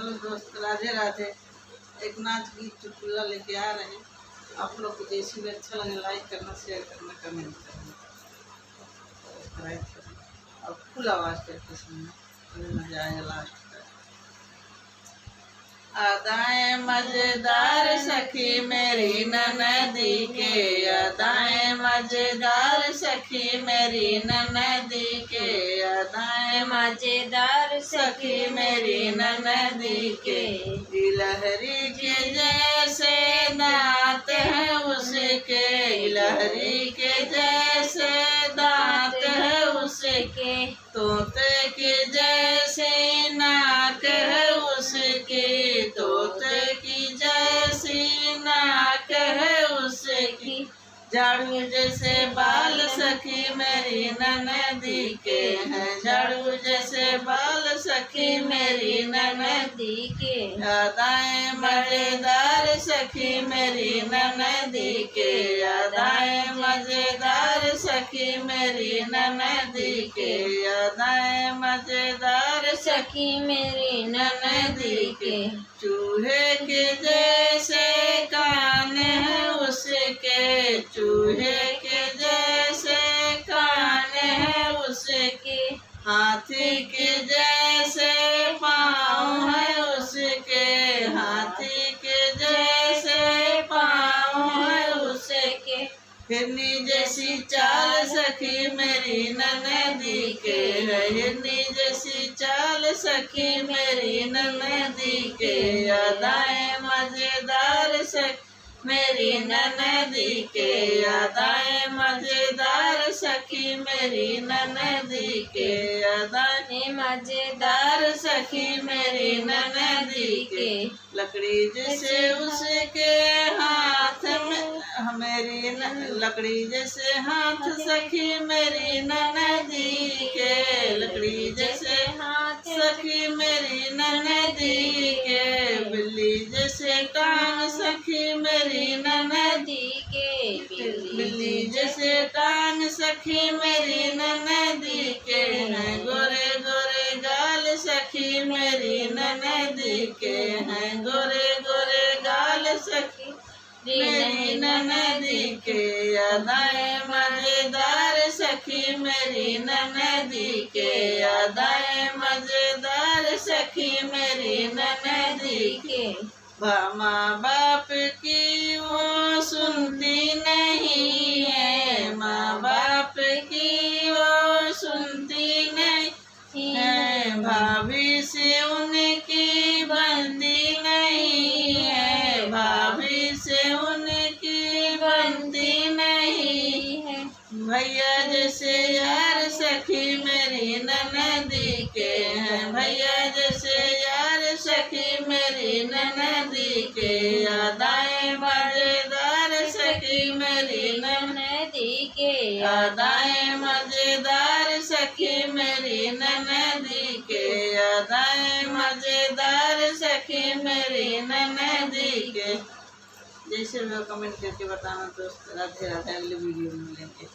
Hello दोस्त, राधे राधे। एक नाच गीत चुटकुला लेके आ रहे हैं। आप लोग को जैसी भी अच्छा लगे लाइक करना, शेयर करना, कमेंट करना, सब्सक्राइब करना और फुल आवाज़ करके सुनना, तो मज़ा आएगा लास्ट तक। अदाएं मजेदार सखी मेरी ननदी के, अदाएं मजेदार सखी मेरी ननदी के, अदाएं मजेदार सखी मेरी ननदी के। गिलहरी के जैसे दांत है उसके, गिलहरी के जैसे दांत है उसके, तोते के जैसे नाक है उसकी, तोते की जैसी नाक है उसकी। झाड़ू जैसे बाल सखी मेरी ननदी के हैं, झाड़ू जैसे बाल सखी मेरी ननदी के। अदाएं मजेदार सखी मेरी ननदी के, अदाएं मजेदार सखी मेरी ननदी के, अदाएं मजेदार सखी मेरी ननदी के। चूहे के जैसे कान है उसके, चूहे के जैसे कान है उसके, हाथी के जैसे पाँव है उसके, हाथी के जैसे पाँव है उसके। हिरनी जैसी चाल सखी मेरी ननदी के है, हिरनी जैसी चाल सखी मेरी ननदी के। अदाएं मजेदार सखी मेरी ननदी के, अदाएं मजेदार सखी मेरी ननदी के, अदाएं मजेदार सखी मेरी ननदी के। लकड़ी जैसे उसके हाथ में मेरी लकड़ी जैसे हाथ सखी मेरी ननदी के, लकड़ी जैसे हाथ सखी मेरी ननदी के। बिल्ली जैसे टांग सखी मेरी ननदी के, बिल्ली जैसे टांग सखी मेरी ननदी के हैं। गोरे गोरे गाल सखी मेरी ननदी के हैं, गोरे गोरे गाल सखी मेरी ननदी के। अदाएं मजेदार सखी मेरी ननदी के, अदाएं मजेदार सखी मेरी ननदी के। माँ बाप की वो सुनती नहीं है, माँ बाप की वो सुनती नहीं है, भाभी से उनकी बनती नहीं है, भाभी से उनकी बनती नहीं है। भैया जैसे यार सखी मेरी ननदी के हैं, भैया जैसे यार सखी मेरी ननदी के। अदाएं मजेदार सखी मेरी ननदी के, अदाएं मजेदार सखी मेरी ननदी के, अदाएं मजेदार सखी मेरी ननदी के। जैसे भी कमेंट करके बताना दोस्त। राधे राधे, अगले वीडियो में मिलेंगे।